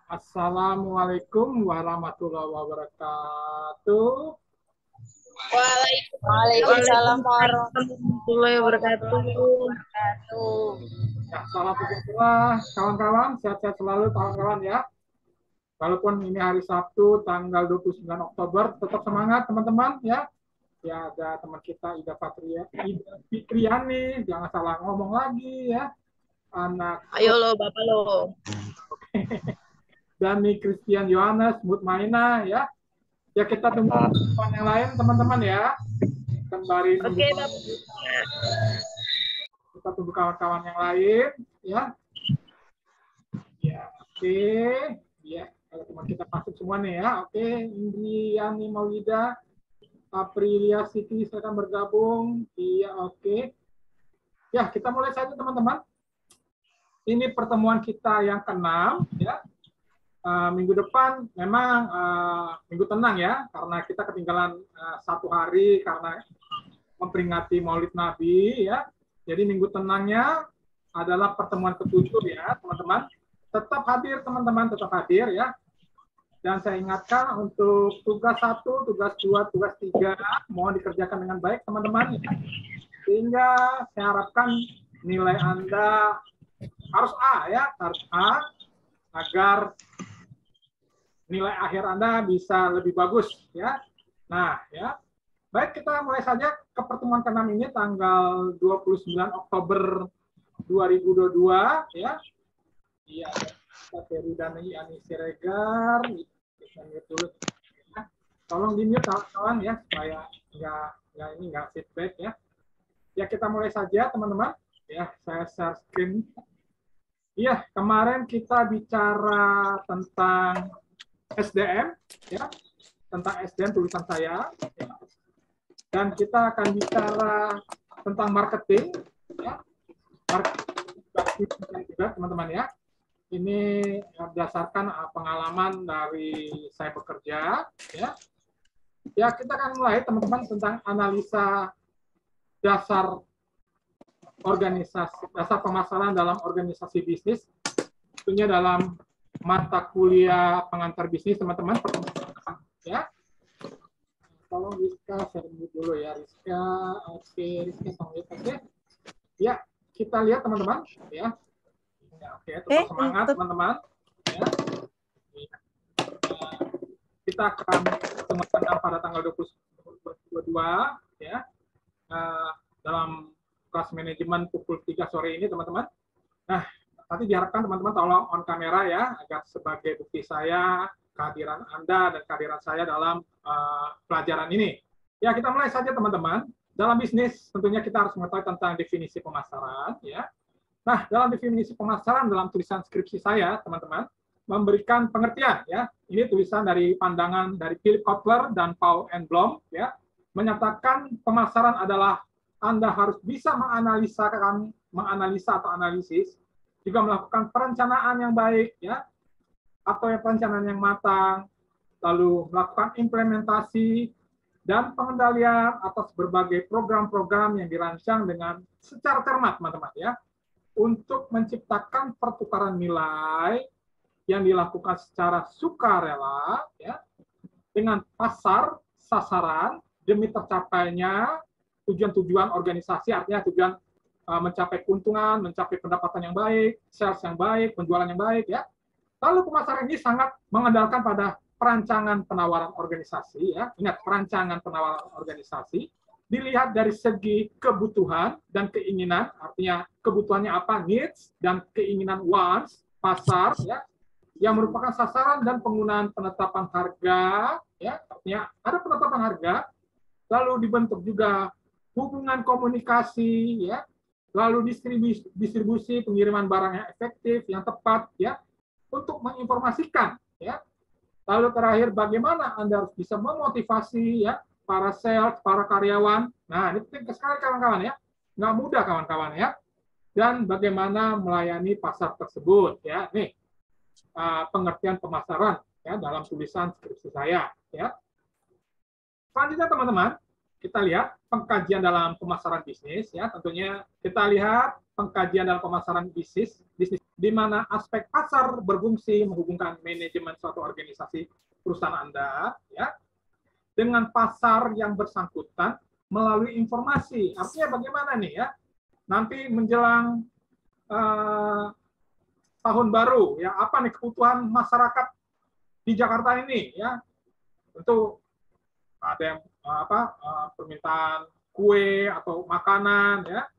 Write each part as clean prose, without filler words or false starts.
Assalamualaikum warahmatullahi wabarakatuh. Waalaikumsalam Warahmatullahi wabarakatuh. wabarakatuh. Ya, salam sejahtera kawan-kawan, sehat-sehat selalu kawan-kawan ya. Walaupun ini hari Sabtu tanggal 29 Oktober, tetap semangat teman-teman ya. Ya, ada teman kita Ida Fitriani, jangan salah ngomong lagi ya. Anak Ayo lo, Bapak lo. Dani Christian Yohanes Mutmaina ya. Ya, kita tunggu kawan yang lain teman-teman ya. Kembali Oke, Bapak. kita tunggu kawan-kawan yang lain ya. Ya, oke. Ya, kalau teman kita masuk semua nih ya. Oke, Indriani Maulida, Aprilia Siti akan bergabung. Iya, oke. Ya, kita mulai saja teman-teman. Ini pertemuan kita yang ke-6 ya. Minggu depan memang minggu tenang ya, karena kita ketinggalan 1 hari karena memperingati Maulid Nabi ya. Jadi minggu tenangnya adalah pertemuan ke-7 ya, teman-teman. Tetap hadir teman-teman, tetap hadir ya. Dan saya ingatkan untuk tugas 1, tugas 2, tugas 3 mohon dikerjakan dengan baik teman-teman. Sehingga saya harapkan nilai Anda harus A ya, harus A agar nilai akhir Anda bisa lebih bagus ya. Nah, ya. Baik, kita mulai saja ke pertemuan ke-6 ini tanggal 29 Oktober 2022 ya. Iya, Ferry dan Yani Siregar. Dulu. Tolong di-mute kawan-kawan ya supaya nggak feedback ya. Ya, kita mulai saja teman-teman. Ya, saya share screen. Iya, kemarin kita bicara tentang SDM ya, tentang SDM tulisan saya ya. Dan kita akan bicara tentang marketing ya. Marketing juga teman-teman ya. Ini berdasarkan pengalaman dari saya bekerja ya. Ya, kita akan mulai teman-teman tentang analisa dasar organisasi, dasar pemasaran dalam organisasi bisnis, tentunya dalam mata kuliah pengantar bisnis teman-teman ya. Tolong Rizka share dulu ya Rizka. Oke, Rizka oke. Ya, kita lihat teman-teman ya. Oke, tetap semangat teman-teman ya. Kita akan ketemu pada tanggal 22 ya. Dalam kelas manajemen pukul 3 sore ini teman-teman. Nah, nanti diharapkan teman-teman tolong on kamera ya, agar sebagai bukti saya, kehadiran Anda dan kehadiran saya dalam pelajaran ini. Ya, kita mulai saja teman-teman. Dalam bisnis tentunya kita harus mengetahui tentang definisi pemasaran ya. Nah, dalam definisi pemasaran dalam tulisan skripsi saya, teman-teman, memberikan pengertian ya. Ini tulisan dari pandangan dari Philip Kotler dan Paul and Blom ya, menyatakan pemasaran adalah Anda harus bisa menganalisa atau analisis, juga melakukan perencanaan yang baik ya, atau perencanaan yang matang, lalu melakukan implementasi dan pengendalian atas berbagai program-program yang dirancang dengan secara cermat, teman-teman ya, untuk menciptakan pertukaran nilai yang dilakukan secara sukarela ya, dengan pasar sasaran demi tercapainya tujuan-tujuan organisasi, artinya tujuan mencapai keuntungan, mencapai pendapatan yang baik, sales yang baik, penjualan yang baik ya. Lalu pemasaran ini sangat mengandalkan pada perancangan penawaran organisasi ya. Ingat, perancangan penawaran organisasi dilihat dari segi kebutuhan dan keinginan, artinya kebutuhannya apa, needs, dan keinginan wants, pasar ya, yang merupakan sasaran dan penggunaan penetapan harga ya, artinya ada penetapan harga, lalu dibentuk juga hubungan komunikasi ya, lalu distribusi pengiriman barang yang efektif, yang tepat ya, untuk menginformasikan ya. Lalu terakhir, bagaimana Anda harus bisa memotivasi ya para sales, para karyawan. Nah, ini penting sekali kawan-kawan ya. Nggak mudah kawan-kawan ya. Dan bagaimana melayani pasar tersebut ya. Nih, pengertian pemasaran ya dalam tulisan skripsi saya ya. Selanjutnya teman-teman, kita lihat pengkajian dalam pemasaran bisnis ya. Tentunya kita lihat pengkajian dalam pemasaran bisnis di mana aspek pasar berfungsi menghubungkan manajemen suatu organisasi perusahaan Anda ya dengan pasar yang bersangkutan melalui informasi. Artinya bagaimana nih ya? Nanti menjelang tahun baru ya, apa nih kebutuhan masyarakat di Jakarta ini ya? Tentu ada yang permintaan kue atau makanan ya,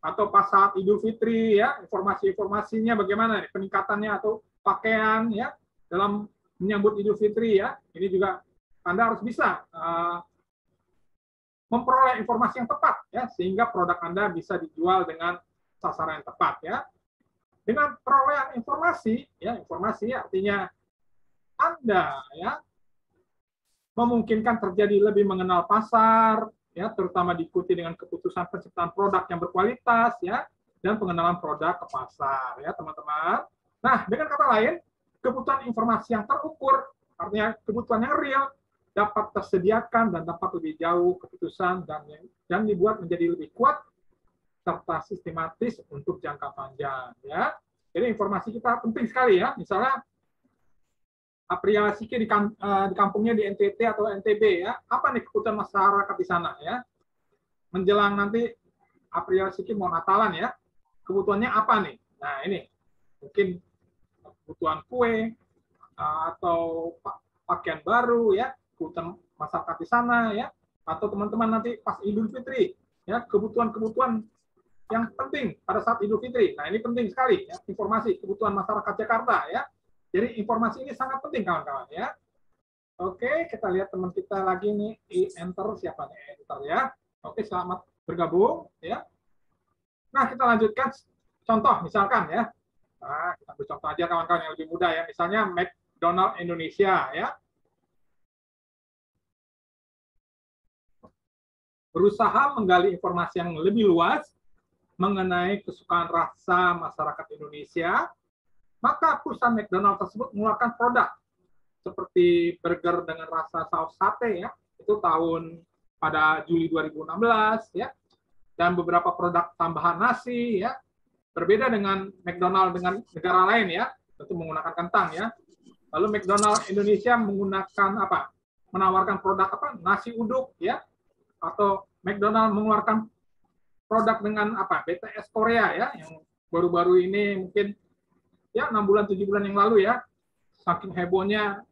atau pas saat Idul Fitri ya, informasi-informasinya bagaimana nih peningkatannya, atau pakaian ya dalam menyambut Idul Fitri ya. Ini juga Anda harus bisa memperoleh informasi yang tepat ya, sehingga produk Anda bisa dijual dengan sasaran yang tepat ya. Dengan perolehan informasi ya, informasi artinya Anda ya memungkinkan terjadi lebih mengenal pasar ya, terutama diikuti dengan keputusan penciptaan produk yang berkualitas ya, dan pengenalan produk ke pasar ya, teman-teman. Nah, dengan kata lain, kebutuhan informasi yang terukur, artinya kebutuhan yang real, dapat tersediakan dan dapat lebih jauh keputusan dan dibuat menjadi lebih kuat serta sistematis untuk jangka panjang ya. Jadi informasi kita penting sekali ya. Misalnya Aprilia Siki di kampungnya di NTT atau NTB ya, apa nih kebutuhan masyarakat di sana ya? Menjelang nanti Aprilia Siki mau Natalan ya, kebutuhannya apa nih? Nah ini mungkin kebutuhan kue atau pakaian baru ya, kebutuhan masyarakat di sana ya, atau teman-teman nanti pas Idul Fitri ya, kebutuhan-kebutuhan yang penting pada saat Idul Fitri. Nah ini penting sekali ya, informasi kebutuhan masyarakat Jakarta ya. Jadi informasi ini sangat penting kawan-kawan ya. Oke, kita lihat teman kita lagi nih, enter siapa nih? Enter ya. Oke, selamat bergabung ya. Nah, kita lanjutkan contoh misalkan ya. Nah, kita ambil contoh aja kawan-kawan yang lebih mudah ya. Misalnya McDonald Indonesia ya. Berusaha menggali informasi yang lebih luas mengenai kesukaan rasa masyarakat Indonesia, maka perusahaan McDonald tersebut mengeluarkan produk seperti burger dengan rasa saus sate ya, itu pada Juli 2016 ya, dan beberapa produk tambahan nasi ya, berbeda dengan McDonald dengan negara lain ya, tentu menggunakan kentang ya. Lalu McDonald Indonesia menggunakan apa? Menawarkan produk apa? Nasi uduk ya, atau McDonald mengeluarkan produk dengan apa? BTS Korea ya, yang baru-baru ini mungkin ya 6 bulan 7 bulan yang lalu ya, saking hebohnya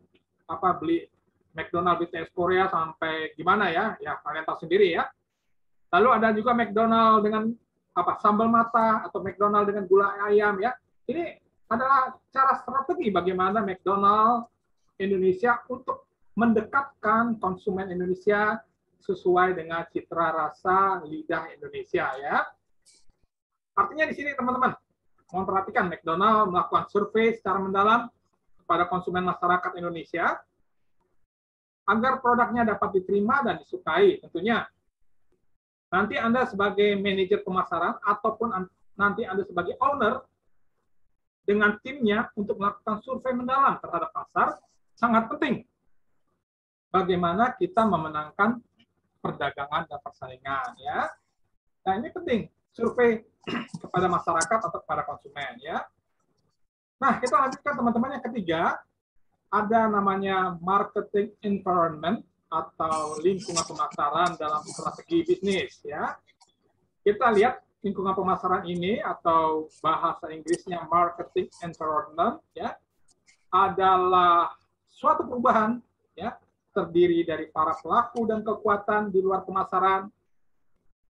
beli McDonald BTS Korea sampai gimana ya kalian tahu sendiri ya. Lalu ada juga McDonald dengan sambal mata, atau McDonald dengan gula ayam ya. Ini adalah cara strategi bagaimana McDonald Indonesia untuk mendekatkan konsumen Indonesia sesuai dengan citra rasa lidah Indonesia ya. Artinya di sini teman-teman, mohon perhatikan, McDonald melakukan survei secara mendalam kepada konsumen masyarakat Indonesia agar produknya dapat diterima dan disukai. Tentunya nanti Anda sebagai manajer pemasaran ataupun nanti Anda sebagai owner dengan timnya untuk melakukan survei mendalam terhadap pasar sangat penting. Bagaimana kita memenangkan perdagangan dan persaingan ya. Nah, ini penting, survei kepada masyarakat atau kepada konsumen ya. Nah, kita lanjutkan teman-teman, yang ketiga ada namanya marketing environment atau lingkungan pemasaran dalam strategi bisnis ya. Kita lihat lingkungan pemasaran ini, atau bahasa Inggrisnya marketing environment ya, adalah suatu perubahan ya, terdiri dari para pelaku dan kekuatan di luar pemasaran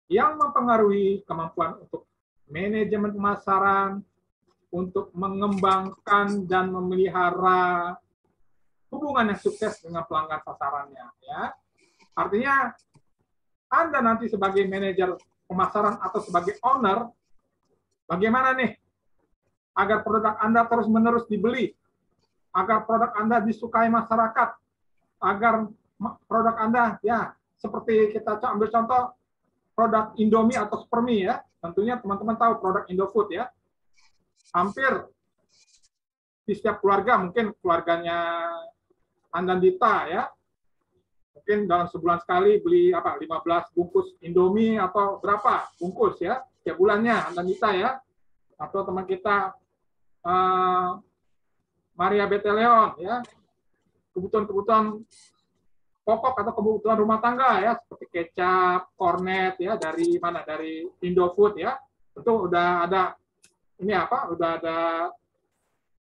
yang mempengaruhi kemampuan untuk manajemen pemasaran untuk mengembangkan dan memelihara hubungan yang sukses dengan pelanggan pasarannya ya. Artinya Anda nanti sebagai manajer pemasaran atau sebagai owner, bagaimana nih agar produk Anda terus-menerus dibeli, agar produk Anda disukai masyarakat, agar produk Anda ya seperti kita ambil contoh produk Indomie atau Supermie ya. Tentunya teman-teman tahu produk Indofood ya. Hampir di setiap keluarga, mungkin keluarganya Andandita ya, mungkin dalam sebulan sekali beli 15 bungkus Indomie atau berapa bungkus ya setiap bulannya Andandita ya. Atau teman kita Maria Beteleon, ya, kebutuhan-kebutuhan pokok atau kebutuhan rumah tangga ya, seperti kecap, kornet ya, dari mana? Dari Indofood ya. Tentu udah ada ini apa? Udah ada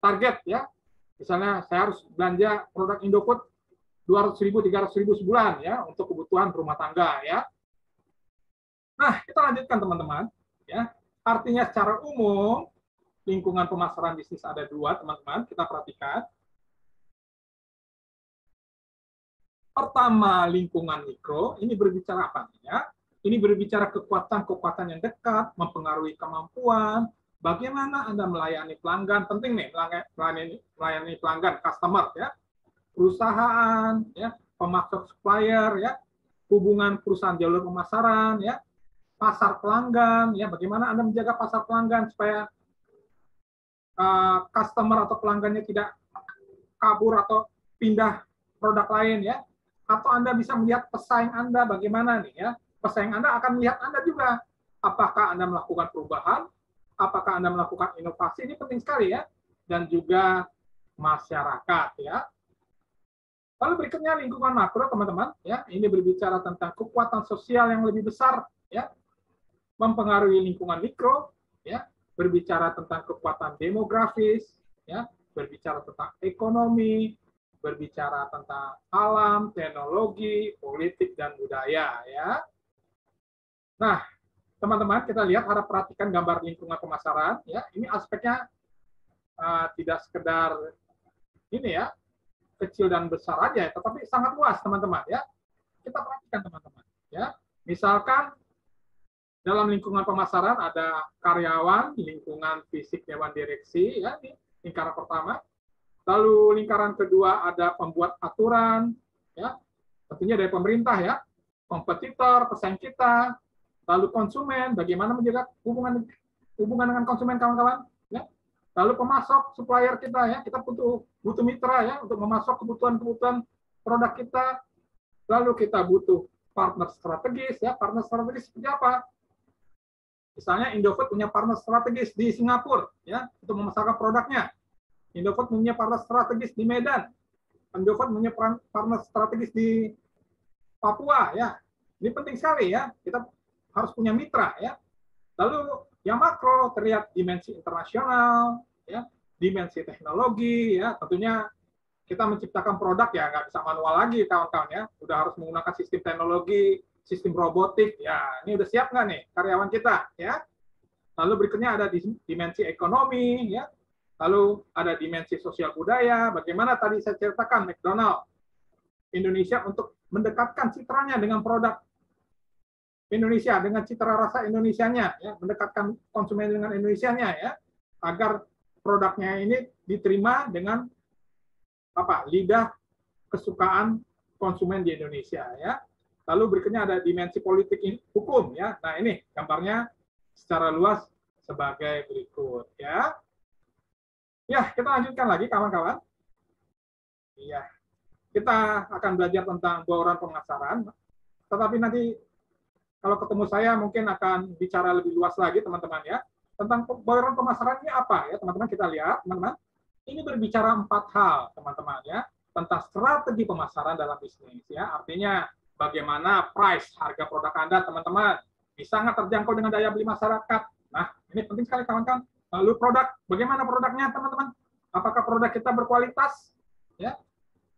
target ya. Misalnya saya harus belanja produk Indofood 200.000, 300.000 sebulan ya untuk kebutuhan rumah tangga ya. Nah, kita lanjutkan teman-teman ya. Artinya secara umum lingkungan pemasaran bisnis ada dua, teman-teman. Kita perhatikan. Pertama, lingkungan mikro, ini berbicara apa? Ya? Ini berbicara kekuatan-kekuatan yang dekat, mempengaruhi kemampuan, bagaimana Anda melayani pelanggan, penting nih, melayani pelanggan, customer, ya, perusahaan, ya, pemasok supplier, ya, hubungan perusahaan jalur pemasaran, ya, pasar pelanggan, ya, bagaimana Anda menjaga pasar pelanggan supaya customer atau pelanggannya tidak kabur atau pindah produk lain, ya. Atau Anda bisa melihat pesaing Anda bagaimana nih ya. Pesaing Anda akan melihat Anda juga. Apakah Anda melakukan perubahan? Apakah Anda melakukan inovasi? Ini penting sekali ya. Dan juga masyarakat ya. Lalu berikutnya lingkungan makro, teman-teman ya. Ini berbicara tentang kekuatan sosial yang lebih besar ya. Mempengaruhi lingkungan mikro ya. Berbicara tentang kekuatan demografis ya, berbicara tentang ekonomi, berbicara tentang alam, teknologi, politik, dan budaya. Ya. Nah, teman-teman, kita lihat, harap perhatikan gambar lingkungan pemasaran. Ya, ini aspeknya tidak sekedar ini ya, kecil dan besar aja, tetapi sangat luas, teman-teman. Ya, kita perhatikan, teman-teman. Ya, misalkan dalam lingkungan pemasaran ada karyawan, lingkungan fisik dewan direksi. Ya, ini lingkaran pertama. Lalu lingkaran kedua ada pembuat aturan, ya, tentunya dari pemerintah ya, kompetitor, pesaing kita, lalu konsumen, bagaimana menjaga hubungan dengan konsumen kawan-kawan, ya, lalu pemasok, supplier kita ya, kita butuh mitra ya untuk memasok kebutuhan produk kita, lalu kita butuh partner strategis ya, partner strategis seperti apa? Misalnya Indofood punya partner strategis di Singapura ya untuk memasarkan produknya. Indofood punya partner strategis di Medan. Indofood punya partner strategis di Papua ya. Ini penting sekali ya. Kita harus punya mitra ya. Lalu yang makro terlihat dimensi internasional ya, dimensi teknologi ya. Tentunya kita menciptakan produk ya nggak bisa manual lagi kawan-kawan ya. Udah harus menggunakan sistem teknologi, sistem robotik ya. Ini udah siap nggak nih karyawan kita ya. Lalu berikutnya ada dimensi ekonomi ya. Lalu ada dimensi sosial budaya, bagaimana tadi saya ceritakan McDonald Indonesia untuk mendekatkan citranya dengan produk Indonesia, dengan citra rasa Indonesianya, ya, mendekatkan konsumen dengan Indonesianya, ya, agar produknya ini diterima dengan apa lidah kesukaan konsumen di Indonesia. Ya. Lalu berikutnya ada dimensi politik hukum. Ya. Nah ini gambarnya secara luas sebagai berikut. Ya. Ya, kita lanjutkan lagi, kawan-kawan. Iya, kita akan belajar tentang bauran pemasaran. Tetapi nanti kalau ketemu saya mungkin akan bicara lebih luas lagi, teman-teman ya. Tentang bauran pemasaran ini apa ya, teman-teman? Kita lihat, teman-teman. Ini berbicara 4 hal, teman-teman ya, tentang strategi pemasaran dalam bisnis ya. Artinya bagaimana price harga produk Anda, teman-teman, bisa nggak terjangkau dengan daya beli masyarakat. Nah, ini penting sekali, kawan-kawan. Lalu produk, bagaimana produknya, teman-teman? Apakah produk kita berkualitas? Ya,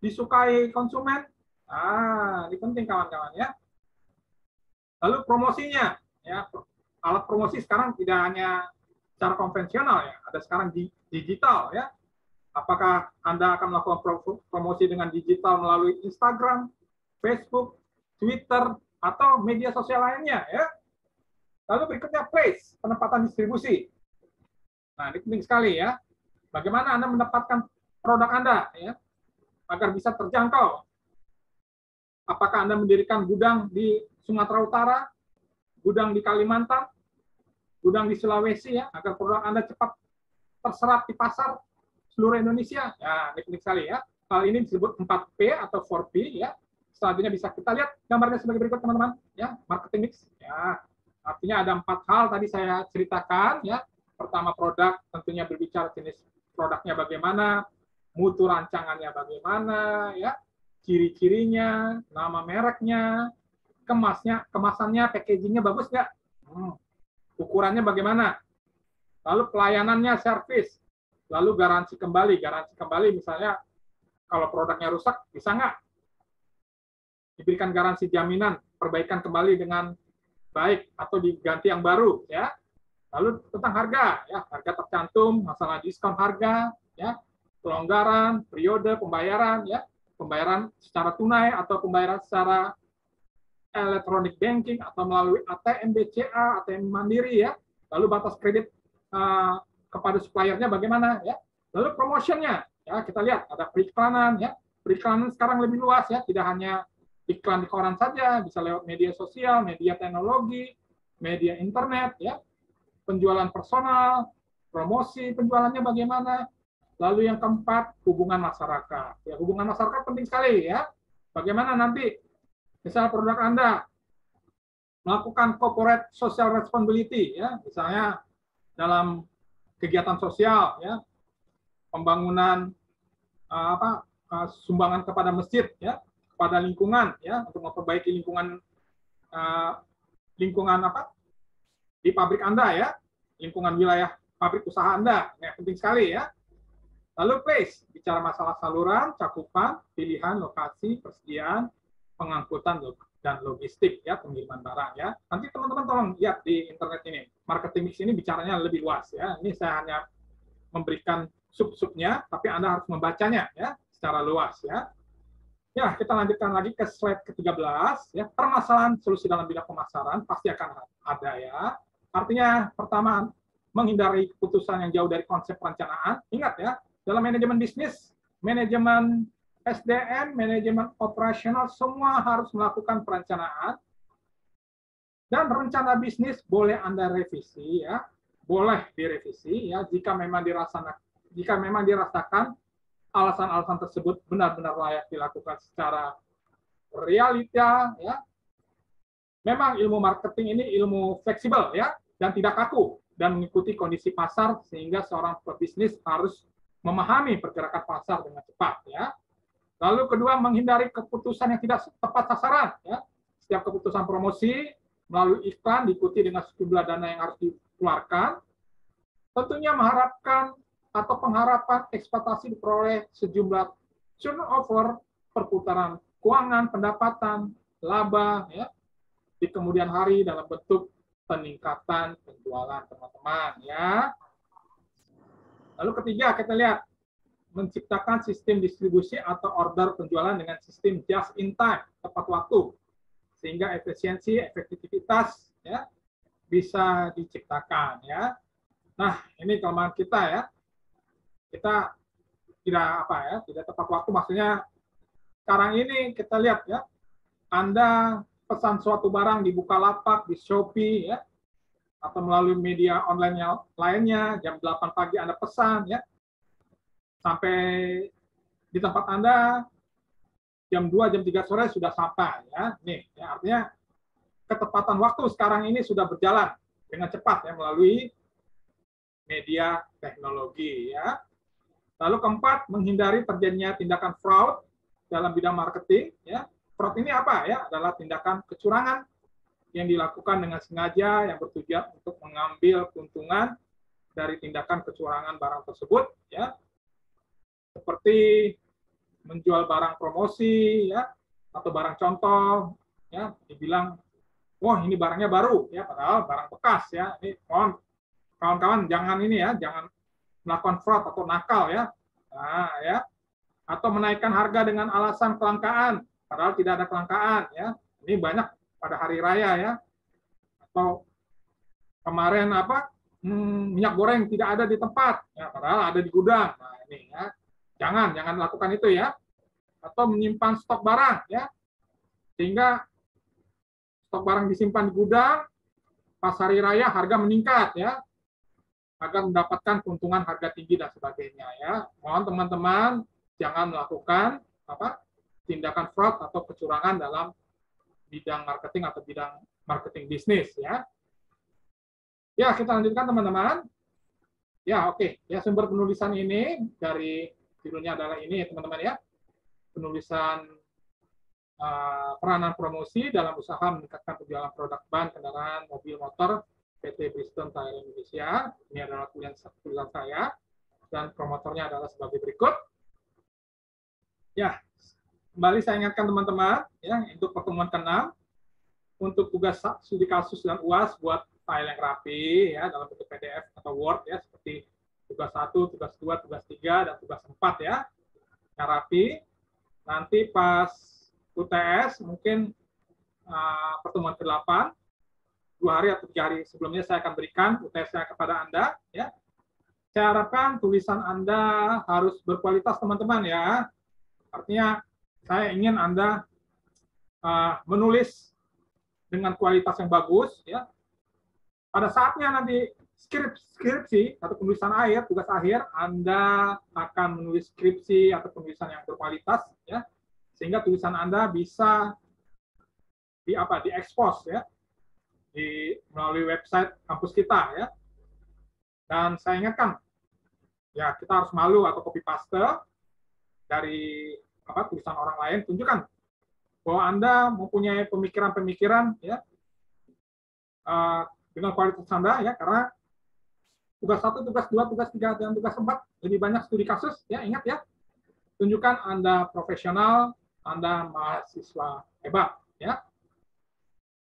disukai konsumen? Ah, ini penting, kawan-kawan ya. Lalu promosinya, ya, alat promosi sekarang tidak hanya secara konvensional ya, ada sekarang digital ya. Apakah Anda akan melakukan promosi dengan digital melalui Instagram, Facebook, Twitter, atau media sosial lainnya ya? Lalu berikutnya place, penempatan distribusi. Nah, ini penting sekali ya. Bagaimana Anda mendapatkan produk Anda ya agar bisa terjangkau? Apakah Anda mendirikan gudang di Sumatera Utara, gudang di Kalimantan, gudang di Sulawesi ya agar produk Anda cepat terserap di pasar seluruh Indonesia? Ya, ini penting sekali ya. Hal ini disebut 4P atau 4P ya. Selanjutnya bisa kita lihat gambarnya sebagai berikut, teman-teman ya, marketing mix ya. Artinya ada 4 hal tadi saya ceritakan ya. pertama produk, tentunya berbicara jenis produknya bagaimana, mutu rancangannya bagaimana, ya, ciri-cirinya, nama mereknya, kemasannya, packagingnya bagus nggak? Ukurannya bagaimana? Lalu pelayanannya, servis, lalu garansi kembali misalnya kalau produknya rusak bisa nggak diberikan garansi jaminan perbaikan kembali dengan baik atau diganti yang baru, ya. Lalu tentang harga, ya, harga tercantum, masalah diskon harga, ya, pelonggaran, periode pembayaran, ya, pembayaran secara tunai atau pembayaran secara electronic banking atau melalui ATM BCA, ATM Mandiri, ya. Lalu batas kredit kepada suppliernya bagaimana, ya. Lalu promotionnya, ya, kita lihat ada periklanan, ya. Periklanan sekarang lebih luas, ya, tidak hanya iklan di koran saja, bisa lewat media sosial, media teknologi, media internet, ya. Penjualan personal, promosi penjualannya bagaimana. Lalu yang keempat, hubungan masyarakat. Ya, hubungan masyarakat penting sekali, ya. Bagaimana nanti misal produk Anda melakukan corporate social responsibility, ya, misalnya dalam kegiatan sosial, ya, pembangunan sumbangan kepada masjid, ya, kepada lingkungan, ya, untuk memperbaiki lingkungan di pabrik Anda, ya, lingkungan wilayah pabrik usaha Anda, ya, penting sekali, ya. Lalu place, bicara masalah saluran, cakupan, pilihan, lokasi, persediaan, pengangkutan dan logistik, ya, pengiriman barang, ya. Nanti teman-teman tolong lihat di internet ini, marketing mix ini bicaranya lebih luas, ya. Ini saya hanya memberikan sub-subnya, tapi Anda harus membacanya, ya, secara luas, ya. Ya, kita lanjutkan lagi ke slide ke-13, ya. Permasalahan solusi dalam bidang pemasaran pasti akan ada, ya. Artinya, pertama, menghindari keputusan yang jauh dari konsep perencanaan. Ingat, ya, dalam manajemen bisnis, manajemen SDM, manajemen operasional, semua harus melakukan perencanaan. Dan rencana bisnis boleh Anda revisi, ya. Boleh direvisi, ya, jika memang dirasakan alasan-alasan tersebut benar-benar layak dilakukan secara realita, ya. Memang ilmu marketing ini ilmu fleksibel, ya, dan tidak kaku dan mengikuti kondisi pasar sehingga seorang pebisnis harus memahami pergerakan pasar dengan cepat, ya. Lalu kedua, menghindari keputusan yang tidak tepat sasaran, ya. Setiap keputusan promosi melalui iklan diikuti dengan sejumlah dana yang harus dikeluarkan. Tentunya mengharapkan atau pengharapan ekspektasi diperoleh sejumlah turnover, perputaran keuangan, pendapatan, laba, ya, di kemudian hari dalam bentuk peningkatan penjualan, teman-teman, ya. Lalu ketiga, kita lihat menciptakan sistem distribusi atau order penjualan dengan sistem just in time, tepat waktu, sehingga efisiensi, efektivitas, ya, bisa diciptakan, ya. Nah, ini kelemahan kita, ya. Kita tidak tepat waktu, maksudnya sekarang ini kita lihat, ya, Anda pesan suatu barang di Bukalapak, di Shopee, ya, atau melalui media online yang lainnya, jam 8 pagi Anda pesan, ya, sampai di tempat Anda jam 2, jam 3 sore sudah sampai, ya. Nih, ya, artinya ketepatan waktu sekarang ini sudah berjalan dengan cepat, ya, melalui media teknologi, ya. Lalu keempat, menghindari terjadinya tindakan fraud dalam bidang marketing, ya. Fraud ini apa, ya? Adalah tindakan kecurangan yang dilakukan dengan sengaja yang bertujuan untuk mengambil keuntungan dari tindakan kecurangan barang tersebut, ya. Seperti menjual barang promosi, ya, atau barang contoh, ya, dibilang, wah, ini barangnya baru, ya, padahal barang bekas, ya. Ini kawan-kawan jangan ini, ya, jangan melakukan fraud atau nakal, ya. Nah, ya. Atau menaikkan harga dengan alasan kelangkaan, padahal tidak ada kelangkaan, ya. Ini banyak pada hari raya, ya. Atau kemarin minyak goreng tidak ada di tempat, ya, padahal ada di gudang. Nah, ini, ya. Jangan lakukan itu, ya. Atau menyimpan stok barang, ya. Sehingga stok barang disimpan di gudang, pas hari raya harga meningkat, ya, agar mendapatkan keuntungan harga tinggi dan sebagainya, ya. Mohon teman-teman jangan melakukan tindakan fraud atau kecurangan dalam bidang marketing atau bidang marketing bisnis, ya. Ya, kita lanjutkan, teman-teman. Ya, oke. Ya, sumber penulisan ini dari judulnya adalah ini ya, teman-teman ya. Penulisan peranan promosi dalam usaha meningkatkan penjualan produk ban kendaraan mobil motor PT Bridgestone Tire Indonesia. Ini adalah tulisan saya dan promotornya adalah sebagai berikut. Ya, kembali saya ingatkan teman-teman ya untuk pertemuan ke-6 untuk tugas studi kasus dan UAS buat file yang rapi ya dalam bentuk PDF atau Word ya seperti tugas 1, tugas 2, tugas 3 dan tugas 4 ya. Yang rapi. Nanti pas UTS mungkin pertemuan ke-8 2 hari atau 3 hari sebelumnya saya akan berikan UTS-nya kepada Anda ya. Saya harapkan tulisan Anda harus berkualitas teman-teman ya. Artinya saya ingin Anda menulis dengan kualitas yang bagus ya. Pada saatnya nanti skripsi atau penulisan akhir, tugas akhir, Anda akan menulis skripsi atau penulisan yang berkualitas ya. Sehingga tulisan Anda bisa diekspos ya melalui website kampus kita ya. Dan saya ingatkan ya kita harus malu atau copy paste dari tulisan orang lain, tunjukkan bahwa Anda mempunyai pemikiran-pemikiran ya dengan kualitas Anda ya, karena tugas 1, tugas 2, tugas 3 dan tugas 4 lebih banyak studi kasus ya, ingat ya. Tunjukkan Anda profesional, Anda mahasiswa hebat ya.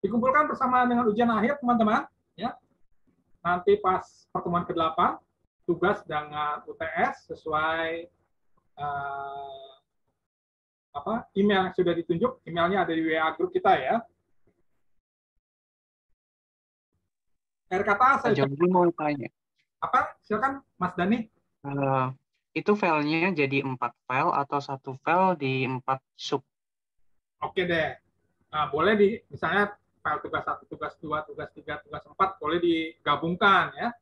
Dikumpulkan bersama dengan ujian akhir teman-teman ya. Nanti pas pertemuan ke-8 tugas dengan UTS sesuai email yang sudah ditunjuk, emailnya ada di WA grup kita ya. Akhir kata saya mau tanya. Apa? Silakan Mas Dani. Itu filenya jadi 4 file atau 1 file di 4 sub? Oke deh. Nah, boleh misalnya file tugas 1, tugas 2, tugas 3, tugas 4 boleh digabungkan ya.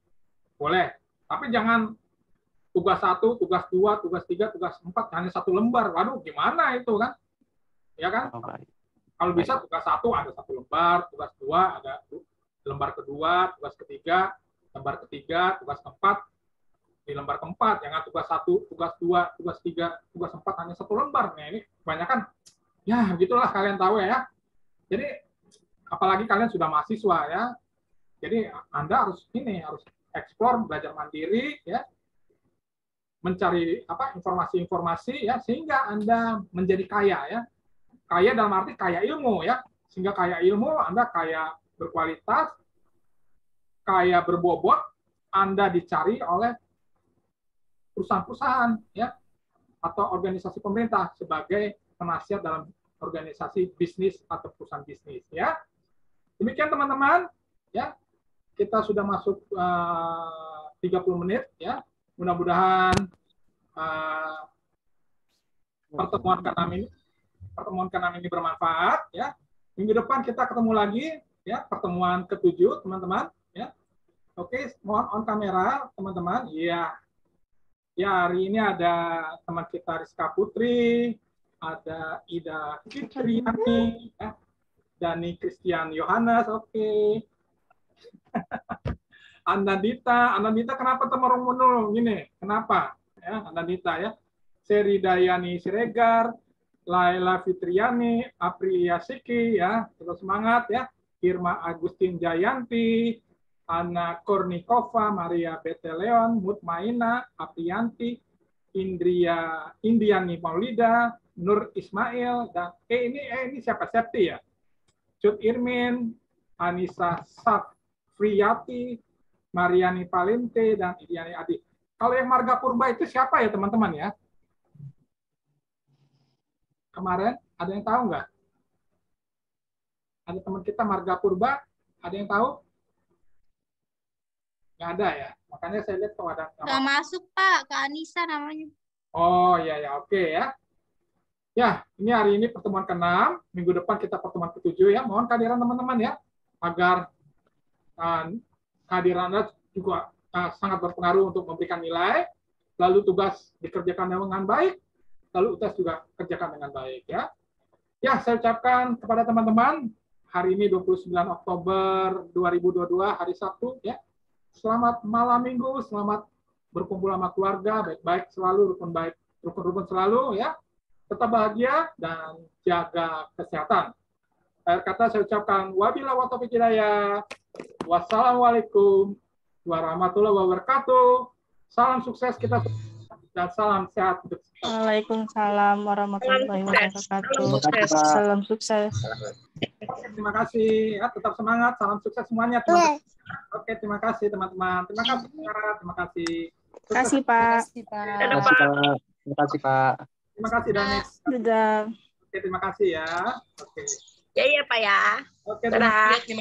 Boleh. Tapi jangan tugas 1, tugas 2, tugas 3, tugas 4 hanya 1 lembar. Waduh, gimana itu kan? Ya kan? Oh, baik. Kalau bisa tugas 1 ada 1 lembar, tugas 2 ada lembar kedua, tugas ketiga, lembar ketiga, tugas keempat di lembar keempat. Jangan tugas 1, tugas 2, tugas 3, tugas 4 hanya 1 lembar. Nah, ini kebanyakan ya gitulah kalian tahu ya. Jadi apalagi kalian sudah mahasiswa ya. Jadi Anda harus eksplor, belajar mandiri ya. Mencari informasi-informasi ya sehingga Anda menjadi kaya ya. Kaya dalam arti kaya ilmu ya. Sehingga kaya ilmu, Anda kaya berkualitas, kaya berbobot, Anda dicari oleh perusahaan-perusahaan ya atau organisasi pemerintah sebagai penasihat dalam organisasi bisnis atau perusahaan bisnis ya. Demikian teman-teman ya. Kita sudah masuk 30 menit ya. Mudah-mudahan pertemuan ke-6 ini bermanfaat ya. Minggu depan kita ketemu lagi ya, pertemuan ke-7 teman-teman ya. Oke, mohon on kamera teman-teman. Iya. Ya, hari ini ada teman kita Rizka Putri, ada Ida Fitriani, ya. Dani Christian Yohanes, oke. Anandita kenapa temurung menurung gini? Kenapa? Ya, Anandita ya. Seri Dayani Siregar, Laila Fitriani, Aprilia Siki ya, terus semangat ya. Irma Agustin Jayanti, Anna Kornikova, Maria Beteleon, Mutmaina, Aprianti, Indiani Maulida, Nur Ismail, dan ini siapa? Septi ya? Cut Irmin, Anissa Safriyati, Mariani Palente, dan Idiani Adi. Kalau yang Marga Purba itu siapa ya teman-teman ya? Kemarin ada yang tahu nggak? Ada teman kita Marga Purba, ada yang tahu? Nggak ada ya. Makanya saya lihat kalau ada. Nggak masuk Pak, Kak Anissa namanya. Oh ya oke ya. Ya, ini hari ini pertemuan ke-6, minggu depan kita pertemuan ke-7 ya. Mohon kehadiran teman-teman ya, agar kehadiran Anda juga sangat berpengaruh untuk memberikan nilai, lalu tugas dikerjakan dengan baik, lalu UTS juga kerjakan dengan baik ya. Ya, saya ucapkan kepada teman-teman, hari ini 29 Oktober 2022, hari Sabtu ya. Selamat malam minggu, selamat berkumpul sama keluarga, baik-baik selalu, rukun-rukun selalu ya. Tetap bahagia dan jaga kesehatan. Akhir kata saya ucapkan wabillahi taufiq hidayah. Wassalamualaikum warahmatullahi wabarakatuh. Salam sukses kita dan salam sehat untuk kita. Waalaikumsalam warahmatullahi wabarakatuh. Salam sukses. Oke, terima kasih. Ya, tetap semangat. Salam sukses semuanya. Terima kasih. Oke, terima kasih teman-teman. Terima kasih. Terima kasih. Terima kasih Pak. Terima kasih, Pak. Terima kasih, Pak. Terima kasih Danis. Sudah. Oke, terima kasih ya. Oke. Ya, Pak ya. Oke, terima Dadah. kasih.